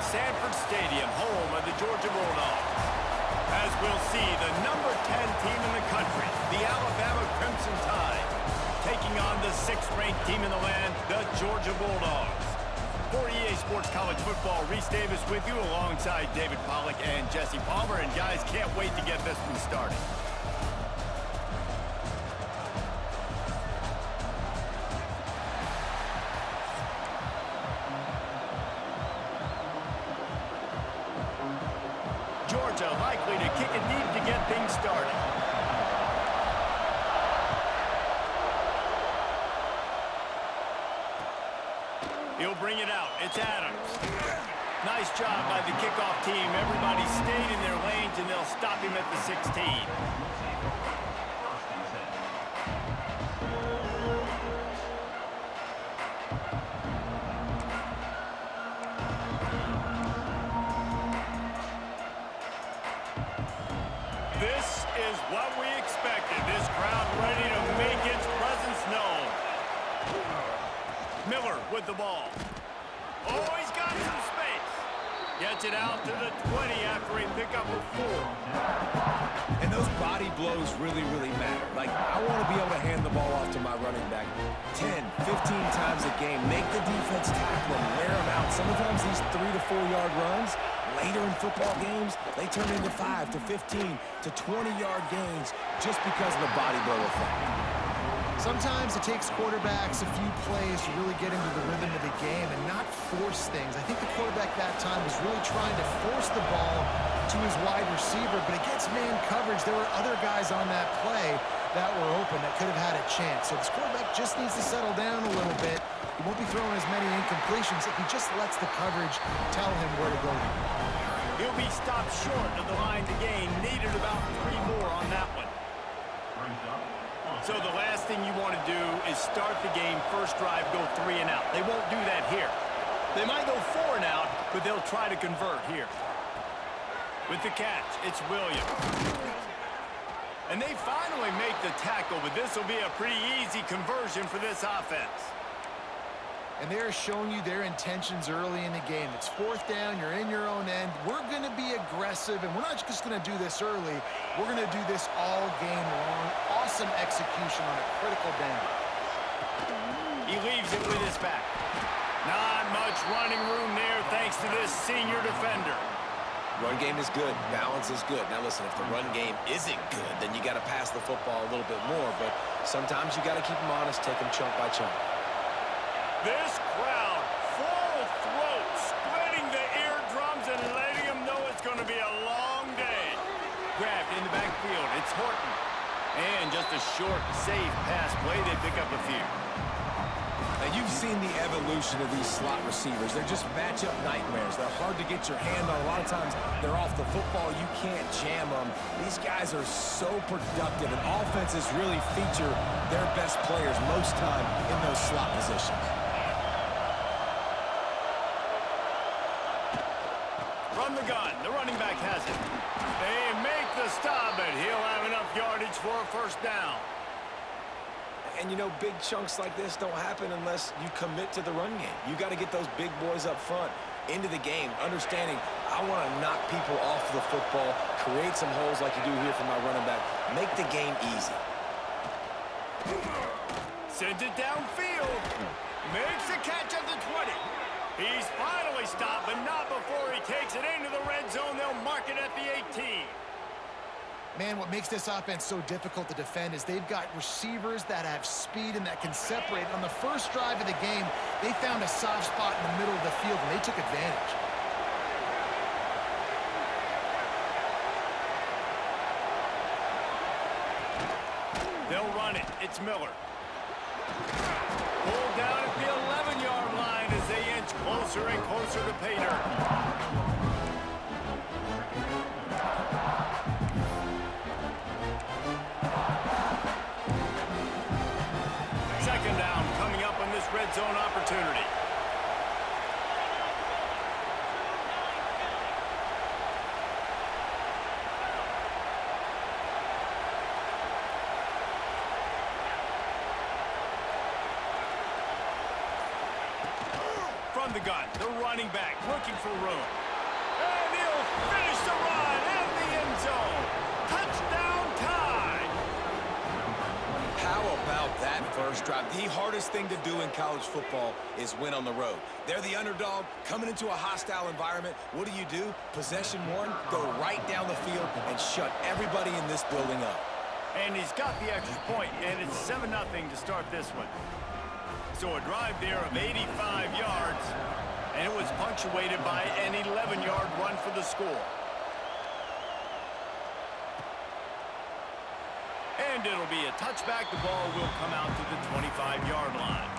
Sanford Stadium, home of the Georgia Bulldogs. As we'll see, the number 10 team in the country, the Alabama Crimson Tide, taking on the 6th-ranked team in the land, the Georgia Bulldogs. For EA Sports College Football, Reese Davis with you alongside David Pollack and Jesse Palmer. And guys, can't wait to get this one started. Georgia likely to kick it deep to get things started. He'll bring it out. It's Adams. Nice job by the kickoff team. Everybody stayed in their lanes, and they'll stop him at the 16. This is what we expected. This crowd ready to make its presence known. Miller with the ball. Oh, he's got some space. Gets it out to the 20 after a pickup of 4. And those body blows really, really matter. Like, I want to be able to hand the ball off to my running back 10, 15 times a game. Make the defense tackle him, wear him out. Sometimes these 3 to 4 yard runs, later in football games, they turn into 5 to 15 to 20-yard gains just because of the body blow effect. Sometimes it takes quarterbacks a few plays to really get into the rhythm of the game and not force things. I think the quarterback that time was really trying to force the ball to his wide receiver, but against man coverage, there were other guys on that play that were open that could have had a chance. So this quarterback just needs to settle down a little bit. He won't be throwing as many incompletions if he just lets the coverage tell him where to go. He'll be stopped short of the line to gain. Needed about 3 more on that one. So the last thing you want to do is start the game, first drive, go 3 and out. They won't do that here. They might go 4 and out, but they'll try to convert here. With the catch, it's Williams. And they finally make the tackle, but this will be a pretty easy conversion for this offense. And they're showing you their intentions early in the game. It's 4th down, you're in your own end. We're going to be aggressive, and we're not just going to do this early. We're going to do this all game long. Awesome execution on a critical down. He leaves it with his back. Not much running room there thanks to this senior defender. Run game is good. Balance is good. Now, listen, if the run game isn't good, then you got to pass the football a little bit more. But sometimes you got to keep them honest, take them chunk by chunk. This crowd, full throat, splitting the eardrums and letting them know it's going to be a long day. Grabbed in the backfield, it's Horton. And just a short, safe pass play, they pick up a few. Now, you've seen the evolution of these slot receivers. They're just matchup nightmares. They're hard to get your hand on. A lot of times, they're off the football. You can't jam them. These guys are so productive, and offenses really feature their best players most time in those slot positions. From the gun, the running back has it. They make the stop, but he'll have enough yardage for a first down. And, you know, big chunks like this don't happen unless you commit to the run game. You got to get those big boys up front into the game, understanding I want to knock people off the football, create some holes like you do here for my running back, make the game easy. Sends it downfield. Makes the catch at the 20. He's finally stopped, but not before he takes it into the red zone. They'll mark it at the 18. Man, what makes this offense so difficult to defend is they've got receivers that have speed and that can separate. On the first drive of the game, they found a soft spot in the middle of the field, and they took advantage. They'll run it. It's Miller. Pulled down at the 11-yard line as they inch closer and closer to pay dirt. Second down coming up on this red zone opportunity. From from the gun. The running back looking for room. And he'll finish the run in the end zone. Touchdown time. How about that first drive? The hardest thing to do in college football is win on the road. They're the underdog coming into a hostile environment. What do? Possession one, go right down the field and shut everybody in this building up. And he's got the extra point, and it's 7-0 to start this one. So a drive there of 85 yards, and it was punctuated by an 11-yard run for the score. And it'll be a touchback. The ball will come out to the 25-yard line.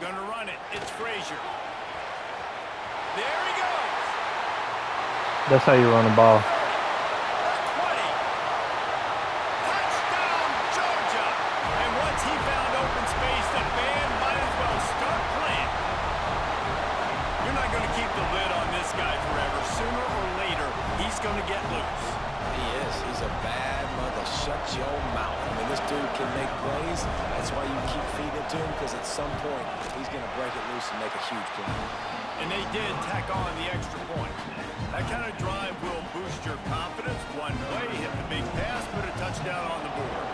Gonna run it. It's Frazier. There he goes. That's how you run a ball. 20. Touchdown, Georgia. And once he found open space, the band might as well start playing. You're not going to keep the lid on this guy forever. Sooner or later, he's going to get loose. He is. He's a bad mother. Shut your mouth. I mean, this dude can make plays. That's why you keep feeding it to him, because at some point, he's going to break it loose and make a huge play. And they did tack on the extra point. That kind of drive will boost your confidence. One way, hit the big pass, put a touchdown on the board.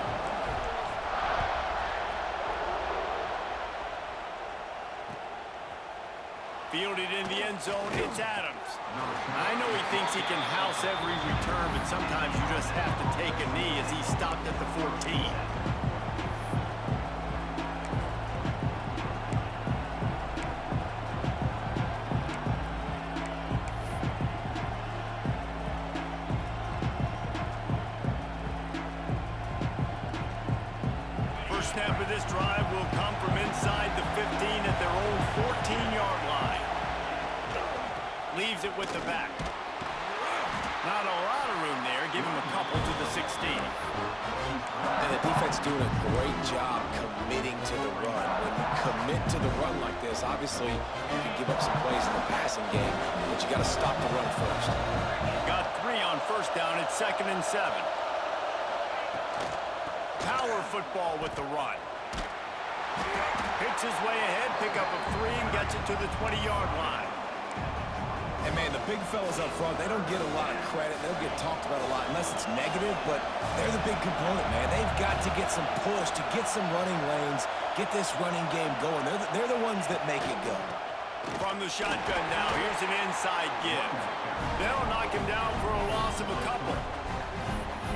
Fielded in the end zone, it's Adams. I know he thinks he can house every return, but sometimes you just have to take a knee as he stopped at the 14. First snap of this drive will come from inside the 15 at their own 14-yard line. Leaves it with the back. Not a lot of room there. Give him a couple to the 16. And the defense doing a great job committing to the run. When you commit to the run like this, obviously you can give up some plays in the passing game, but you got to stop the run first. Got 3 on first down. It's 2nd and 7. Power football with the run. Hits his way ahead, pick up a 3 and gets it to the 20-yard line. And, man, the big fellas up front, they don't get a lot of credit. They don't get talked about a lot unless it's negative, but they're the big component, man. They've got to get some push, to get some running lanes, get this running game going. They're the ones that make it go. From the shotgun now, here's an inside give. They'll knock him down for a loss of a couple.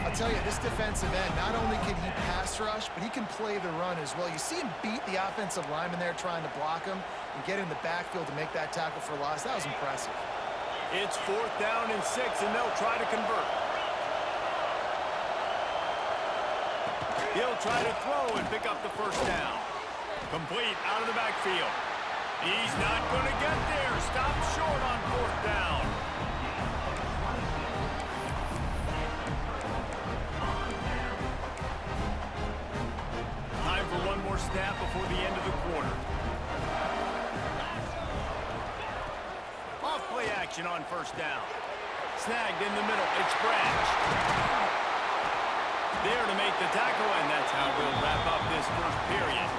I'll tell you, this defensive end, not only can he pass rush, but he can play the run as well. You see him beat the offensive lineman there trying to block him and get in the backfield to make that tackle for loss. That was impressive. It's 4th down and 6, and they'll try to convert. He'll try to throw and pick up the first down. Complete out of the backfield. He's not going to get there. Stop short on 4th down. Time for one more snap before the end of the quarter. Off play action on first down. Snagged in the middle. It's Branch. There to make the tackle, and that's how we'll wrap up this first period.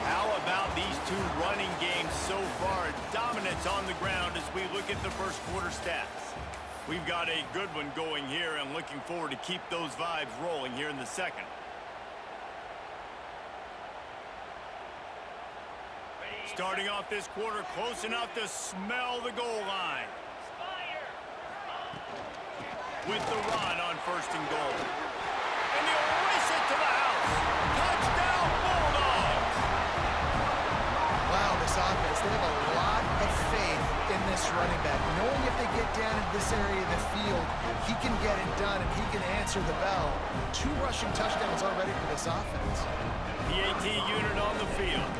How about these two running games so far? Dominance on the ground as we look at the first quarter stats. We've got a good one going here, and looking forward to keep those vibes rolling here in the second. Starting off this quarter, close enough to smell the goal line. With the run on 1st and goal. And he'll race it to the house. Touchdown, Bulldogs! Wow, this offense, they have a lot of faith in this running back. Knowing if they get down into this area of the field, he can get it done and he can answer the bell. 2 rushing touchdowns already for this offense. The AT unit on the field.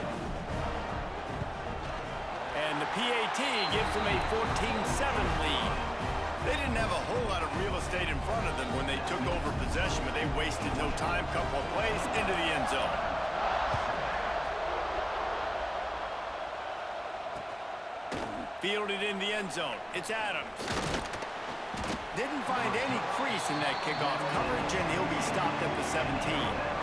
And the PAT gives them a 14-7 lead. They didn't have a whole lot of real estate in front of them when they took over possession, but they wasted no time. Couple of plays into the end zone. Fielded in the end zone. It's Adams. Didn't find any crease in that kickoff coverage, and he'll be stopped at the 17.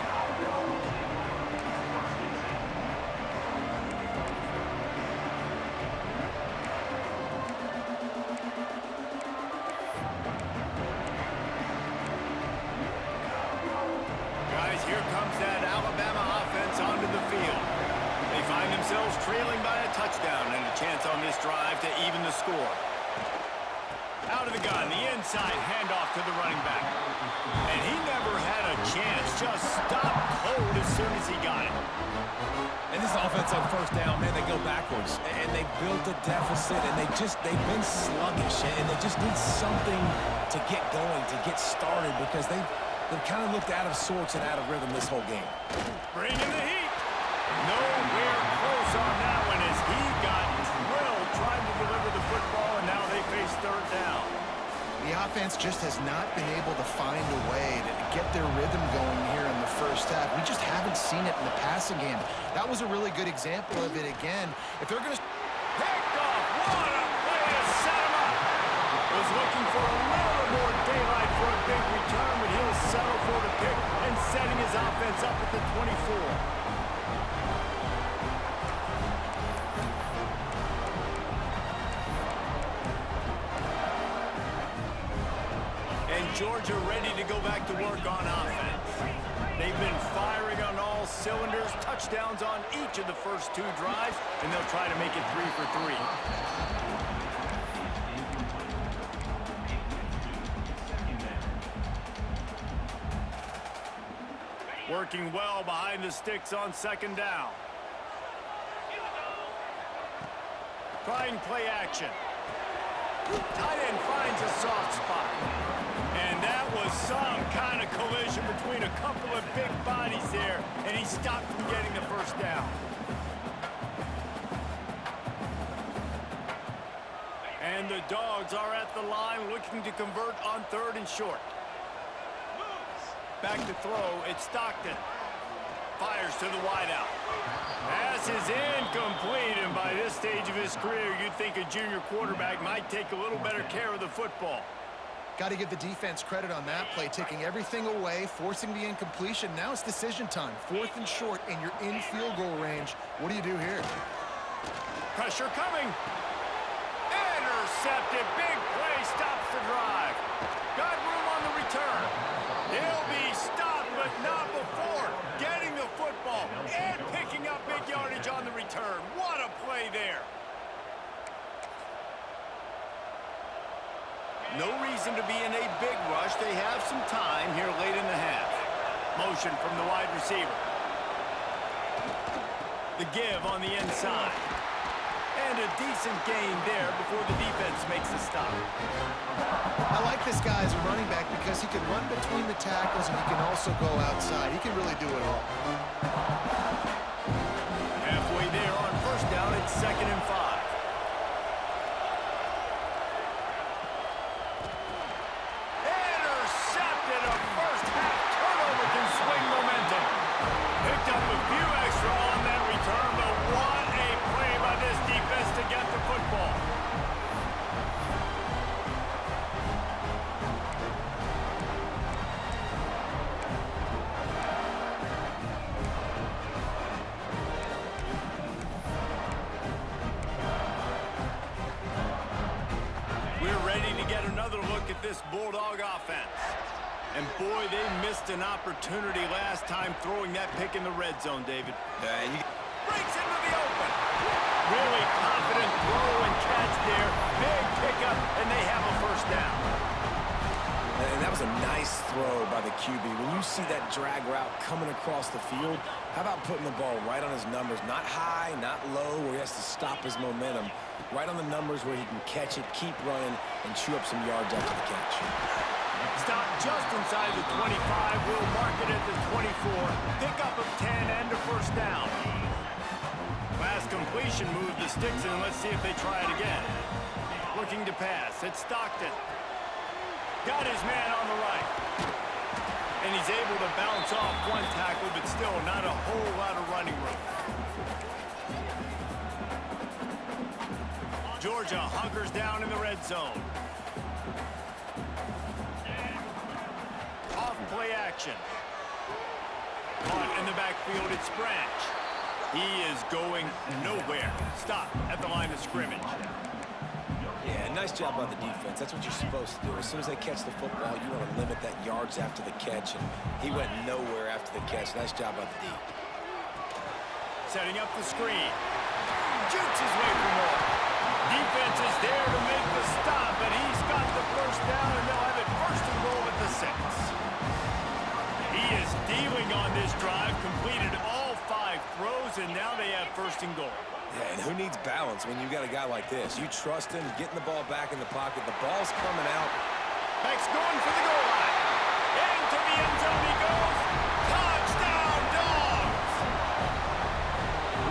Here comes that Alabama offense onto the field. They find themselves trailing by a touchdown and a chance on this drive to even the score. Out of the gun, the inside handoff to the running back. And he never had a chance, just stopped cold as soon as he got it. And this offense on first down, man, they go backwards. And they built a deficit, and they've been sluggish. And they just need something to get going, to get started, because they've kind of looked out of sorts and out of rhythm this whole game. Bring in the heat. Nowhere close on that one as he got drilled trying to deliver the football, and now they face third down. The offense just has not been able to find a way to get their rhythm going here in the first half. We just haven't seen it in the passing game. That was a really good example of it again. If they're going to... Picked off. What a play to set him up. Was looking for a little more daylight for a big return, but he'll settle for the pick and setting his offense up at the 24. Georgia ready to go back to work on offense. They've been firing on all cylinders, touchdowns on each of the first two drives, and they'll try to make it 3 for 3. Working well behind the sticks on second down. Trying play action. Tight end finds a soft spot. And that was some kind of collision between a couple of big bodies there, and he stopped from getting the first down. And the Dogs are at the line looking to convert on 3rd and short. Back to throw, it's Stockton. Fires to the wideout. Pass is incomplete, and by this stage of his career, you'd think a junior quarterback might take a little better care of the football. Got to give the defense credit on that play, taking everything away, forcing the incompletion. Now it's decision time. 4th and short, and you're in field goal range. What do you do here? Pressure coming. Intercepted. Big play stops the drive. Got room on the return. He'll be stopped, but not before getting the football and picking up big yardage on the return. What a play there. No reason to be in a big rush. They have some time here late in the half. Motion from the wide receiver. The give on the inside. And a decent gain there before the defense makes the stop. I like this guy as a running back because he can run between the tackles and he can also go outside. He can really do it all. Halfway there on first down, it's 2nd and 5. Picked up a few extra on that return, but what a play by this defense to get the football. We're ready to get another look at this Bulldog offense. And boy, they missed an opportunity last time throwing that pick in the red zone, David. Breaks into the open. Really confident throw and catch there. Big pickup, and they have a first down. And that was a nice throw by the QB. When you see that drag route coming across the field, how about putting the ball right on his numbers? Not high, not low, where he has to stop his momentum. Right on the numbers where he can catch it, keep running, and chew up some yards after the catch. Stop just inside the 25. We'll mark it at the 24. Pickup of 10 and a first down. Last completion moved the sticks in. Let's see if they try it again. Looking to pass. It's Stockton. Got his man on the right. And he's able to bounce off one tackle, but still not a whole lot of running room. Georgia hunkers down in the red zone. Off play action. Caught in the backfield, it's Branch. He is going nowhere. Stop at the line of scrimmage. Yeah, nice job by the defense. That's what you're supposed to do. As soon as they catch the football, you want to limit that yards after the catch, and he went nowhere after the catch. Nice job by the D. Setting up the screen. Jukes his way for more. Defense is there to make the stop, but he's got the first down, and they'll have it first and goal at the 6. He is dealing on this drive, completed all 5 throws, and now they have first and goal. Yeah, and who needs balance when you got a guy like this? You trust him, getting the ball back in the pocket. The ball's coming out. Beck's going for the goal line. Into the end zone he goes. Touchdown, Dogs!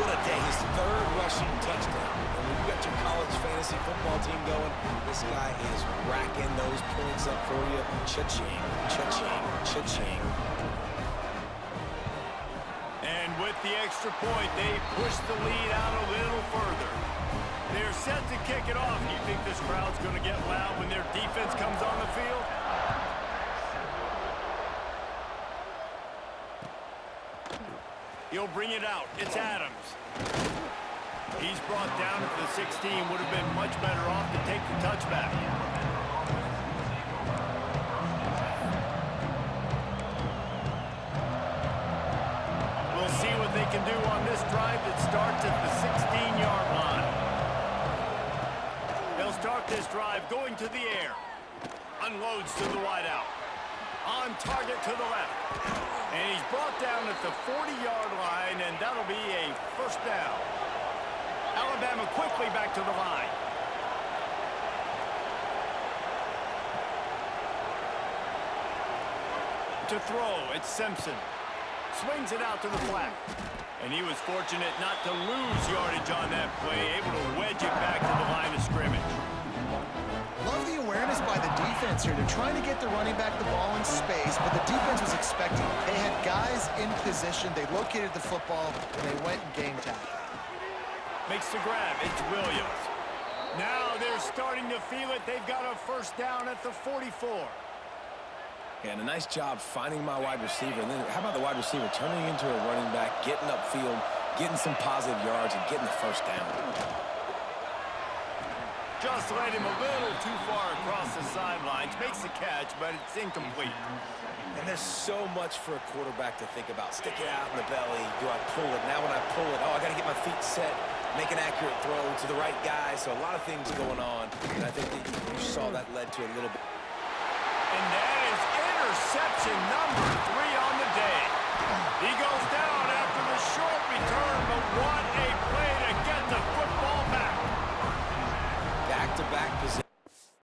What a day. His 3rd rushing touchdown. And when you got your college fantasy football team going, this guy is racking those points up for you. Cha-ching, cha-ching, cha-ching. And with the extra point, they push the lead out a little further. They're set to kick it off. Do you think this crowd's going to get loud when their defense comes on the field? He'll bring it out. It's Adams. He's brought down at the 16. Would have been much better off to take the touchback. We'll see what they can do on this drive that starts at the 16-yard line. They'll start this drive going to the air. Unloads to the wideout. On target to the left. And he's brought down at the 40-yard line, and that'll be a first down. Alabama quickly back to the line. To throw, it's Simpson. Swings it out to the flat. And he was fortunate not to lose yardage on that play, able to wedge it back to the line of scrimmage. Love the awareness by the defense here. They're trying to get the running back the ball in space, but the defense was expecting it. They had guys in position. They located the football, and they went and game tackle. Makes the grab. It's Williams. Now they're starting to feel it. They've got a first down at the 44. And a nice job finding my wide receiver. And then how about the wide receiver turning into a running back, getting upfield, getting some positive yards, and getting the first down. Just led him a little too far across the sidelines. Makes the catch, but it's incomplete. And there's so much for a quarterback to think about. Stick it out in the belly. Do I pull it? Now when I pull it, I got to get my feet set, make an accurate throw to the right guy. So a lot of things going on. And I think that you saw that led to a little bit. And that is interception number 3 on the day. He goes down after the short return, but what a play